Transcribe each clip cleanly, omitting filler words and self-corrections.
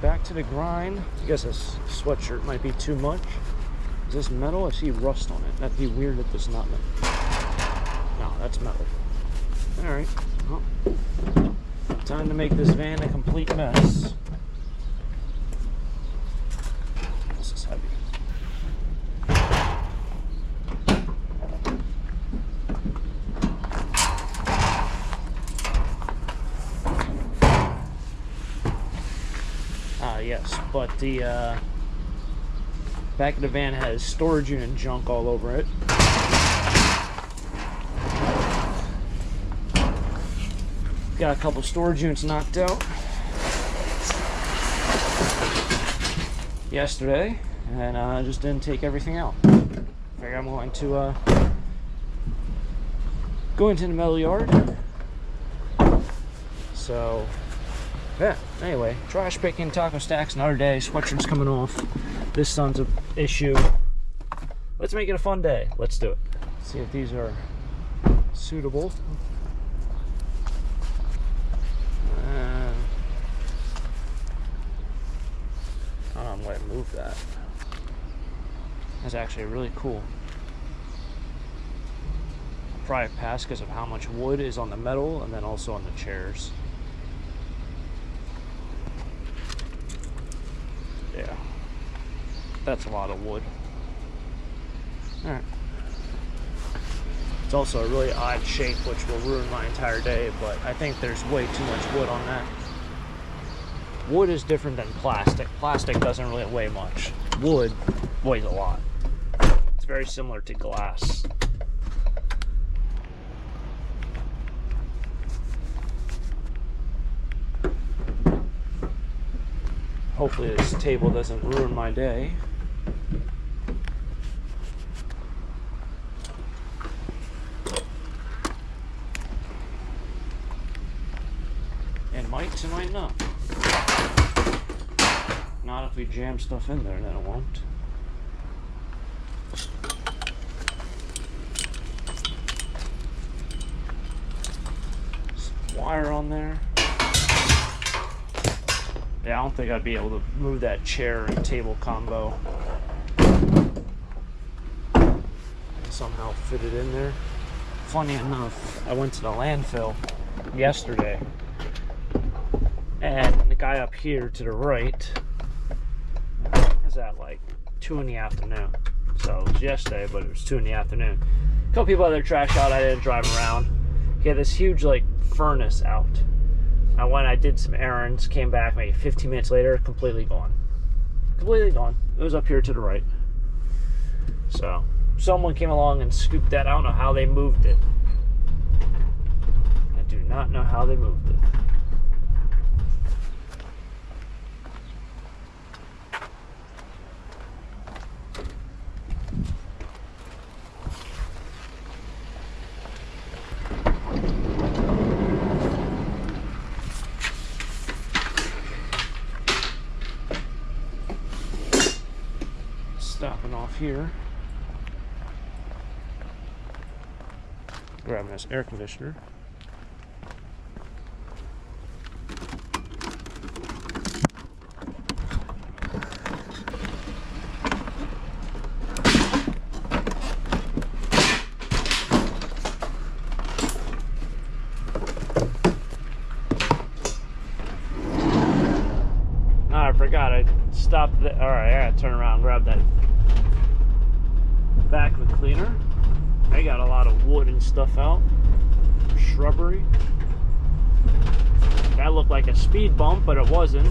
back to the grind. I guess this sweatshirt might be too much. Is this metal? I see rust on it. That'd be weird if it's not metal. No, that's metal. Alright, well, time to make this van a complete mess. This is heavy. Yes, but the back of the van has storage unit junk all over it. Got a couple storage units knocked out yesterday, and I just didn't take everything out. Figure I'm going to go into the metal yard. So yeah, anyway, trash picking, taco stacks, another day. Sweatshirt's coming off. This sun's an issue. Let's make it a fun day. Let's do it. See if these are suitable. I don't know, I'm going to move that. That's actually really cool. I'll probably pass because of how much wood is on the metal and then also on the chairs. Yeah, that's a lot of wood. Alright. It's also a really odd shape, which will ruin my entire day, but I think there's way too much wood on that. Wood is different than plastic. Plastic doesn't really weigh much. Wood weighs a lot. It's very similar to glass. Hopefully this table doesn't ruin my day. It might, it might not. Not if we jam stuff in there, then it won't. Some wire on there. Yeah, I don't think I'd be able to move that chair and table combo. Somehow fit it in there. Funny enough, I went to the landfill yesterday, and the guy up here to the right is at like 2 in the afternoon. So it was yesterday, but it was 2 in the afternoon. A couple people had their trash out. I didn't drive around. He had this huge like furnace out. I went, I did some errands, came back maybe 15 minutes later, completely gone. Completely gone. It was up here to the right. So, someone came along and scooped that. I don't know how they moved it. I do not know how they moved it. Stopping off here, grabbing this air conditioner. I forgot I stopped. All right, I gotta turn around and grab that vacuum cleaner. I got a lot of wood and stuff out. Shrubbery. That looked like a speed bump, but it wasn't.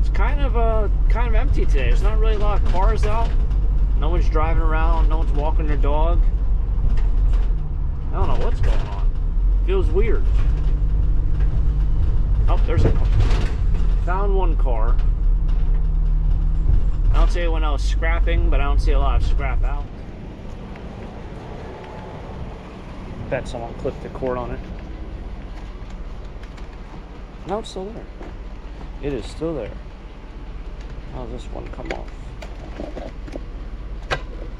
It's kind of empty today. There's not really a lot of cars out. No one's driving around. No one's walking their dog. I don't know what's going on. Feels weird. Oh, there's a car. Found one car. I don't see anyone else scrapping, but I don't see a lot of scrap out. Bet someone clipped the cord on it. No, it's still there. It is still there. How does this one come off?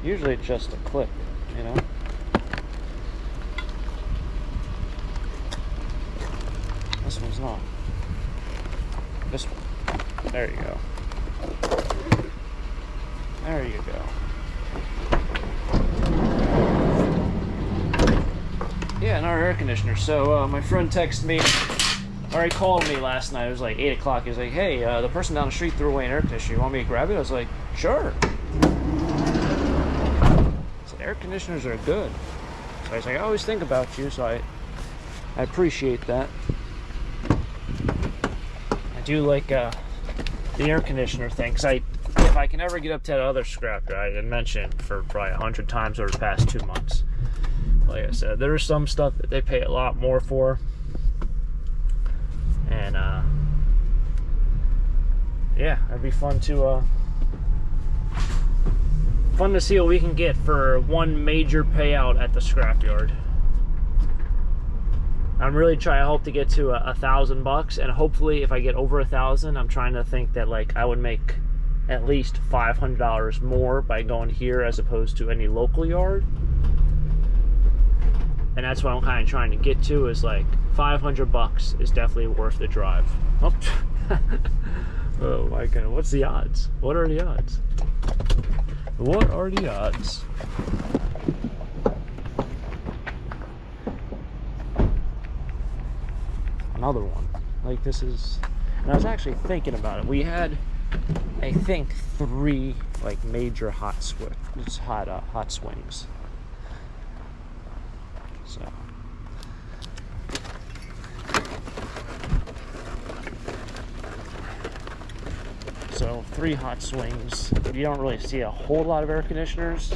Usually it's just a clip, you know? This one's not. This one. There you go. There you go. Yeah, and our air conditioner. So my friend texted me, or he called me last night. It was like 8 o'clock. He was like, hey, the person down the street threw away an air conditioner. You want me to grab it? I was like, sure. So air conditioners are good. So he's like, I always think about you, so I appreciate that. I do like the air conditioner thing, because if I can ever get up to that other scrapyard I had mentioned for probably 100 times over the past 2 months. Like I said, there's some stuff that they pay a lot more for, and yeah, it'd be fun to see what we can get for one major payout at the scrapyard. I'm really trying to hope to get to $1,000, and hopefully if I get over 1,000, I'm trying to think that like I would make at least $500 more by going here as opposed to any local yard. And that's what I'm kind of trying to get to, is like $500 is definitely worth the drive. Oh, oh my god, what's the odds? What are the odds? What are the odds? Another one. Like, this is, and I was actually thinking about it. We had, I think, 3 like major hot swings. So 3 hot swings. You don't really see a whole lot of air conditioners.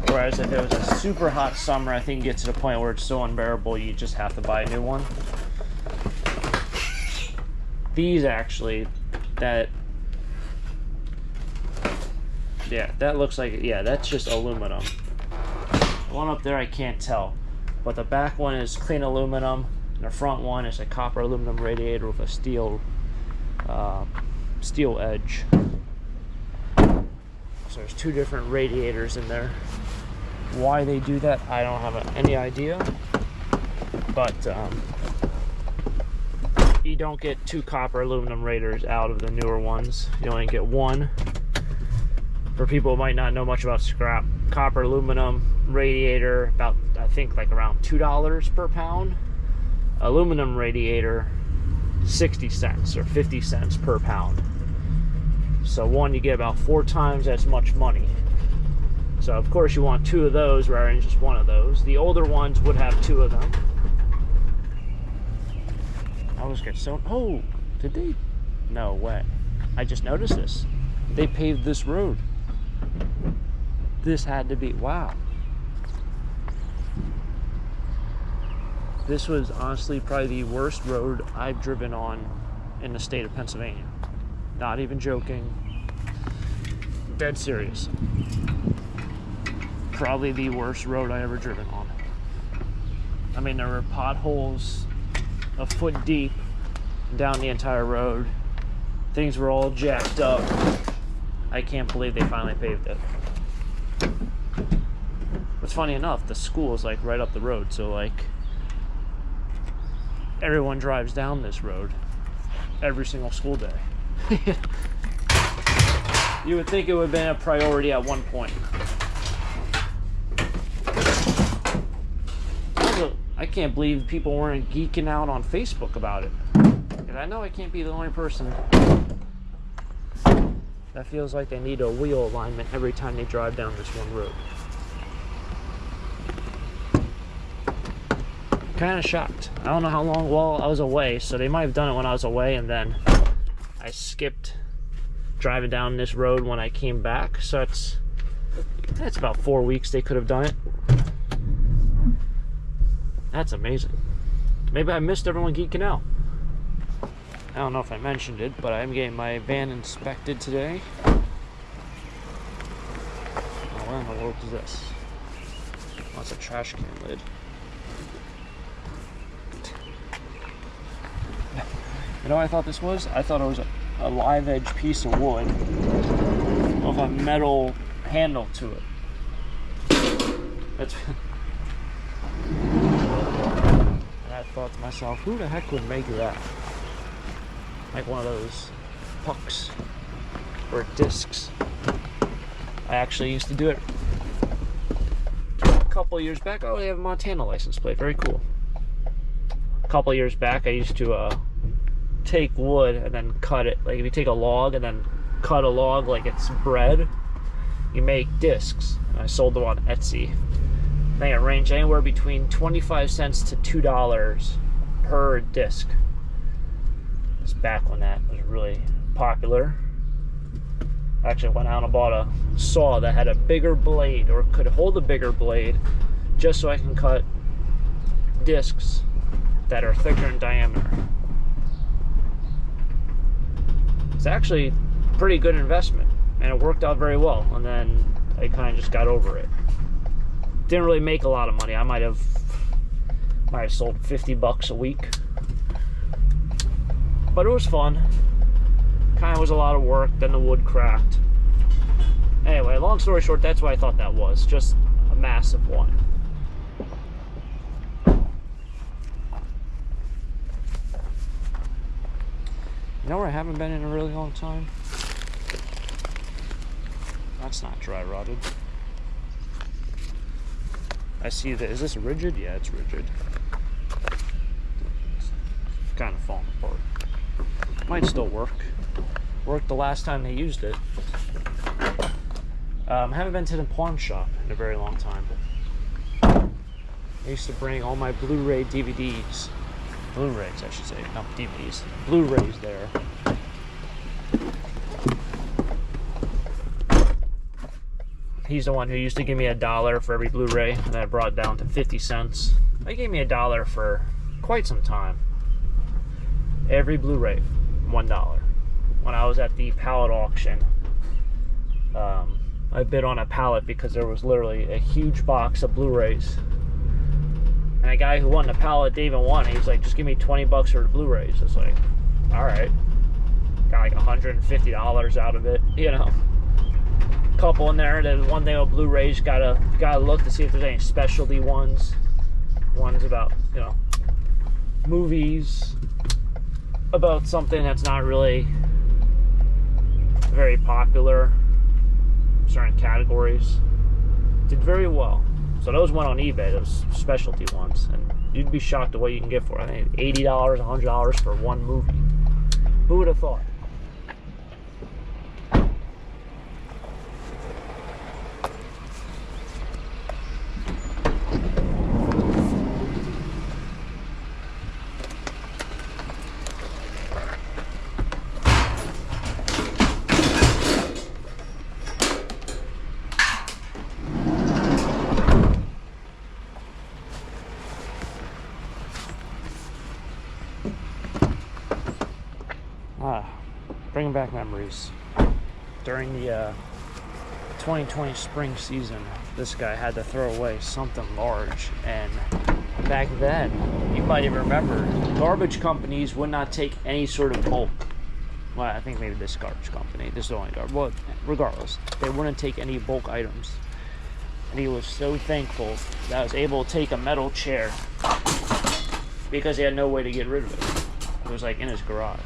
Whereas if it was a super hot summer, I think it gets to the point where it's so unbearable you just have to buy a new one. These actually, that looks like, yeah, that's just aluminum. The one up there I can't tell, but the back one is clean aluminum, and the front one is a copper aluminum radiator with a steel edge. So there's 2 different radiators in there. Why they do that, I don't have any idea, but you don't get 2 copper aluminum radiators out of the newer ones. You only get 1. For people who might not know much about scrap, copper aluminum radiator, about, I think, like around $2 per pound. Aluminum radiator, 60 cents or 50 cents per pound. So one, you get about 4 times as much money. So of course you want 2 of those rather than just 1 of those. The older ones would have 2 of them. I always get so, oh, did they? No way. I just noticed this. They paved this road. This had to be, wow. This was honestly probably the worst road I've driven on in the state of Pennsylvania. Not even joking. Dead serious. Probably the worst road I ever driven on. I mean, there were potholes a foot deep down the entire road. Things were all jacked up. I can't believe they finally paved it. What's funny enough, the school is like right up the road, so like everyone drives down this road every single school day. You would think it would have been a priority at one point. Also, I can't believe people weren't geeking out on Facebook about it. And I know I can't be the only person that feels like they need a wheel alignment every time they drive down this one road. Kind of shocked. I don't know how long, well, I was away, so they might have done it when I was away, and then I skipped driving down this road when I came back, so it's about 4 weeks they could have done it. That's amazing. Maybe I missed everyone geeking out. I don't know if I mentioned it, but I'm getting my van inspected today. Oh, what in the world is this? Oh, that's a trash can lid. You know what I thought this was? I thought it was a live edge piece of wood with a metal handle to it. That's I thought to myself, who the heck would make that? Like one of those pucks or discs. I actually used to do it a couple years back. Oh, they have a Montana license plate. Very cool. A couple years back, I used to take wood and then cut it. Like if you take a log and then cut a log like it's bread, you make discs. And I sold them on Etsy. I think it ranged anywhere between 25 cents to $2 per disc. It's back when that was really popular. I actually went out and bought a saw that had a bigger blade, or could hold a bigger blade, just so I can cut discs that are thicker in diameter. It's actually a pretty good investment, and it worked out very well. And then I kind of just got over it. Didn't really make a lot of money. I might have sold 50 bucks a week, but it was fun. Kind of was a lot of work. Then the wood cracked. Anyway, long story short, that's what I thought that was. Just a massive one. You know where I haven't been in a really long time? That's not dry rotted. I see that. Is this rigid? Yeah, it's rigid. It's kind of falling apart. Might still work. Worked the last time they used it. Haven't been to the pawn shop in a very long time. I used to bring all my Blu-ray DVDs. Blu-rays, I should say, not DVDs. Blu-rays there. He's the one who used to give me $1 for every Blu-ray, and I brought it down to 50 cents. He gave me $1 for quite some time. Every Blu-ray, $1. When I was at the pallet auction, I bid on a pallet because there was literally a huge box of Blu-rays. And a guy who won the pallet didn't even want it. He was like, just give me 20 bucks for the Blu-rays. It's like, all right. Got like $150 out of it, you know. Couple in there. There's one thing with Blu-rays, gotta look to see if there's any specialty ones about, you know, movies, about something that's not really very popular, certain categories. Did very well. So those went on eBay, those specialty ones, and you'd be shocked at what you can get for. I think $80, $100 for one movie. Who would have thought? Bringing back memories. During the 2020 spring season, this guy had to throw away something large, and back then, you might even remember, garbage companies would not take any sort of bulk. Well, I think maybe this garbage company, this is the only garbage, well, regardless, they wouldn't take any bulk items. And he was so thankful that I was able to take a metal chair because he had no way to get rid of it. It was like in his garage.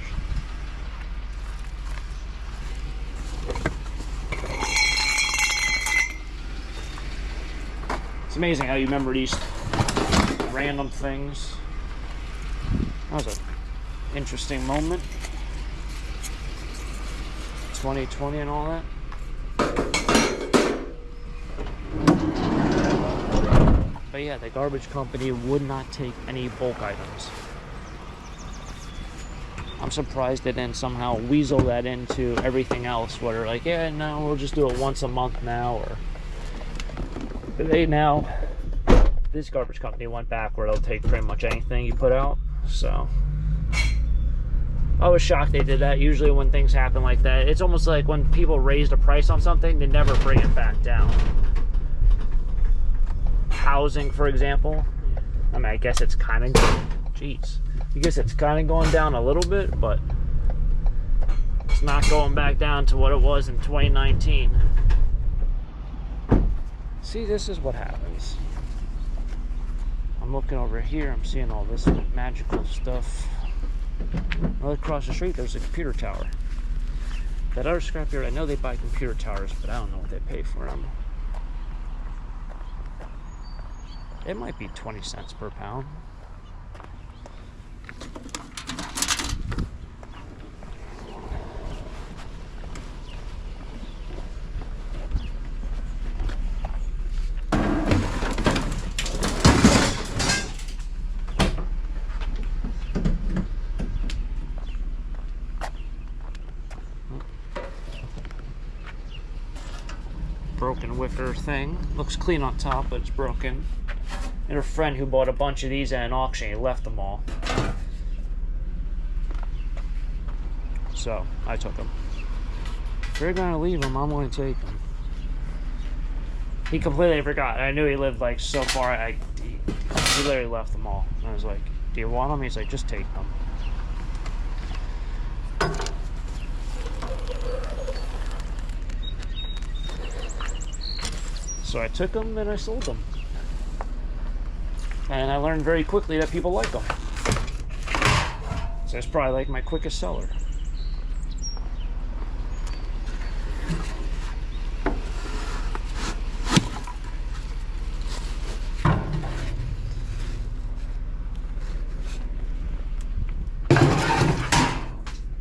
It's amazing how you remember these random things. That was an interesting moment. 2020 and all that. But yeah, the garbage company would not take any bulk items. I'm surprised they didn't somehow weasel that into everything else, where they're like, yeah, no, we'll just do it once a month now, or this garbage company went back where they'll take pretty much anything you put out. So I was shocked they did that. Usually when things happen like that, it's almost like when people raise the price on something, they never bring it back down. Housing, for example, I mean, I guess it's kind of, going down a little bit, but it's not going back down to what it was in 2019. See, this is what happens. I'm looking over here, I'm seeing all this magical stuff. Right across the street, there's a computer tower. That other scrapyard, I know they buy computer towers, but I don't know what they pay for them. It might be 20 cents per pound. Broken wicker thing. Looks clean on top, but it's broken. And a friend who bought a bunch of these at an auction, he left them all. So, I took them. If you're gonna leave them, I'm gonna take them. He completely forgot. I knew he lived like so far, he literally left them all. And I was like, do you want them? He's like, just take them. So I took them and I sold them. And I learned very quickly that people like them. So it's probably like my quickest seller.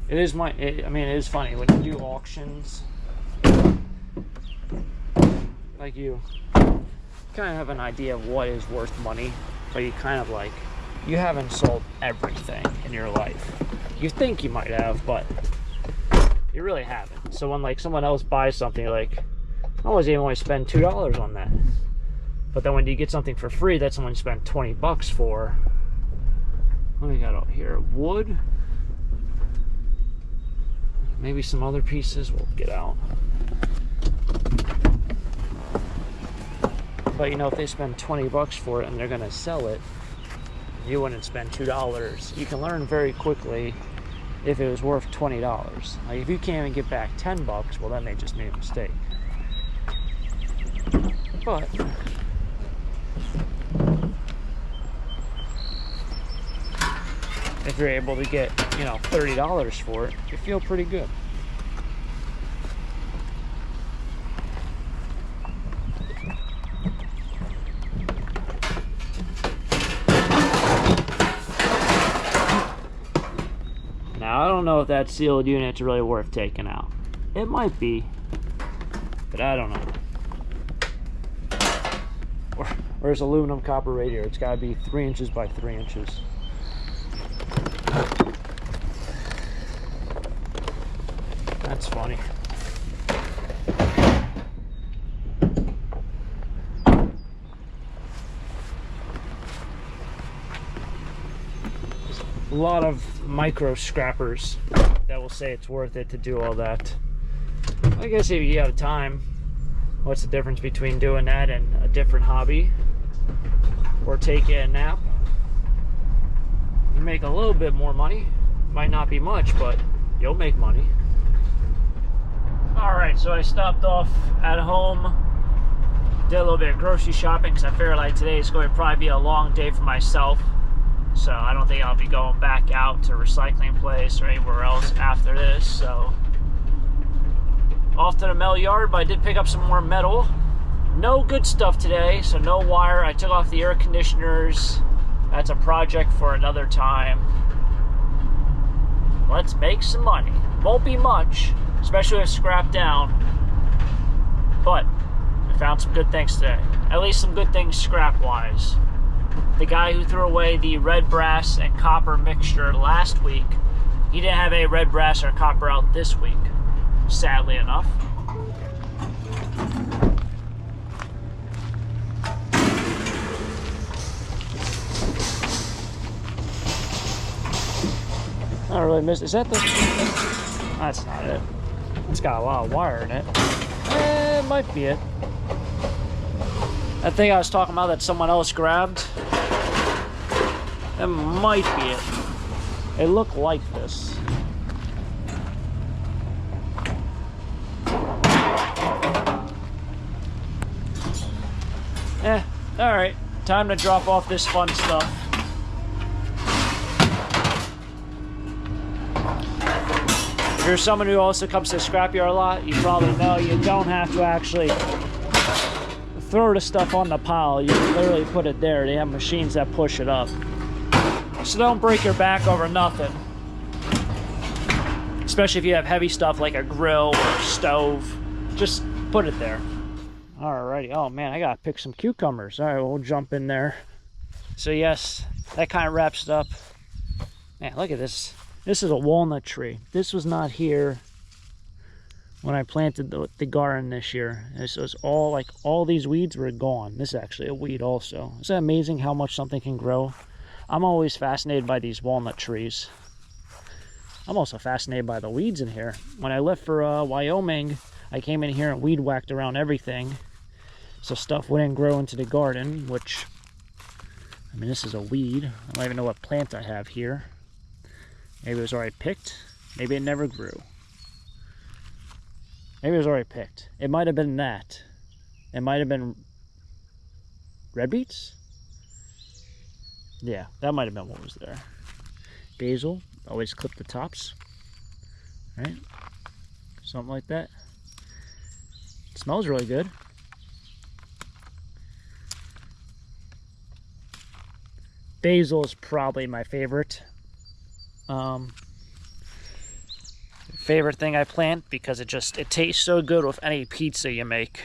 It is I mean, it is funny when you do auctions. Like you kind of have an idea of what is worth money, but you kind of like, you haven't sold everything in your life. You think you might have, but you really haven't. So when like someone else buys something, you're like, I wasn't even going to spend $2 on that. But then when you get something for free that someone spent 20 bucks for, what do we got out here? Wood, maybe some other pieces we'll get out. But you know, if they spend 20 bucks for it and they're gonna sell it, you wouldn't spend $2. You can learn very quickly if it was worth $20. Like if you can't even get back 10 bucks, well, that may just be a mistake. But if you're able to get, you know, $30 for it, you feel pretty good. Now, I don't know if that sealed unit's really worth taking out. It might be, but I don't know. Or it's aluminum copper radiator. It's got to be 3 inches by 3 inches. That's funny. A lot of micro scrappers that will say it's worth it to do all that. I guess if you have time, what's the difference between doing that and a different hobby? Or taking a nap? You make a little bit more money. Might not be much, but you'll make money. Alright, so I stopped off at home, did a little bit of grocery shopping because I figured like today is going to probably be a long day for myself. So I don't think I'll be going back out to a recycling place or anywhere else after this. So off to the metal yard, but I did pick up some more metal. No good stuff today, so no wire. I took off the air conditioners. That's a project for another time. Let's make some money. Won't be much, especially if scrapped down. But I found some good things today. At least some good things scrap-wise. The guy who threw away the red brass and copper mixture last week, he didn't have any red brass or copper out this week, sadly enough. I don't really miss. Is that the? That's not it. It's got a lot of wire in it. It might be it. That thing I was talking about that someone else grabbed, that might be it. It looked like this. Alright. time to drop off this fun stuff. If you're someone who also comes to the scrapyard a lot, you probably know you don't have to actually throw the stuff on the pile. You can literally put it there. They have machines that push it up. So don't break your back over nothing. Especially if you have heavy stuff like a grill or a stove. Just put it there. Alrighty. Oh man, I gotta pick some cucumbers. Alright, we'll jump in there. So yes, that kind of wraps it up. Man, look at this. This is a walnut tree. This was not here when I planted the garden this year. This was all like, all these weeds were gone. This is actually a weed also. Isn't it amazing how much something can grow? I'm always fascinated by these walnut trees. I'm also fascinated by the weeds in here. When I left for Wyoming, I came in here and weed whacked around everything. So stuff wouldn't grow into the garden, which, I mean, this is a weed. I don't even know what plant I have here. Maybe it was already picked. Maybe it never grew. Maybe it was already picked. It might have been that. It might have been red beets? Yeah, that might have been what was there. Basil. Always clip the tops. Right? Something like that. It smells really good. Basil is probably my favorite. Favorite thing I plant because it tastes so good with any pizza you make.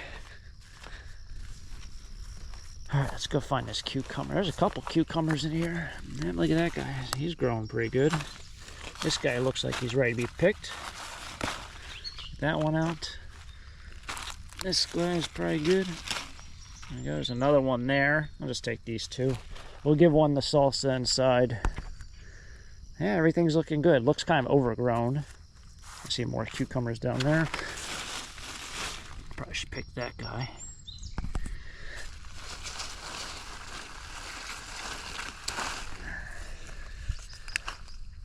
Alright, let's go find this cucumber. There's a couple cucumbers in here. Man, look at that guy. He's growing pretty good. This guy looks like he's ready to be picked. Get that one out. This guy's probably good. There's another one there. I'll just take these two. We'll give one the salsa inside. Yeah, everything's looking good. Looks kind of overgrown. I see more cucumbers down there. Probably should pick that guy.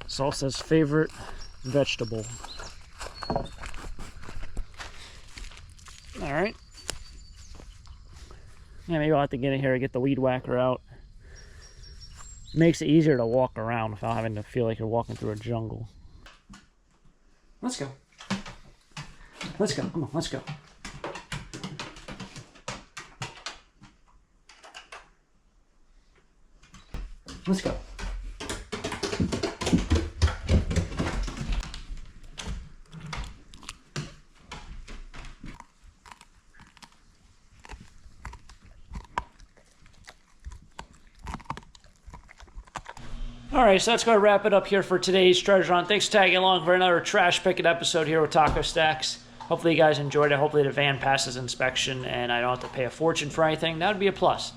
Salsa's favorite vegetable. Alright. Yeah, maybe I'll have to get in here and get the weed whacker out. Makes it easier to walk around without having to feel like you're walking through a jungle. Let's go. Let's go. Come on, let's go. Let's go. Alright, so that's going to wrap it up here for today's treasure hunt. Thanks for tagging along for another trash picking episode here with Taco Stacks. Hopefully you guys enjoyed it. Hopefully the van passes inspection and I don't have to pay a fortune for anything. That would be a plus.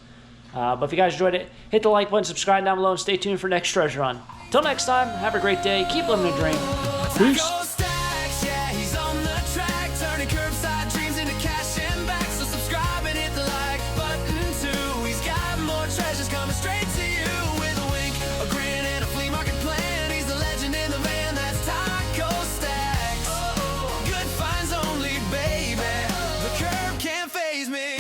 But if you guys enjoyed it, hit the like button, subscribe down below, and stay tuned for next treasure hunt. Till next time, have a great day. Keep living the dream. Peace.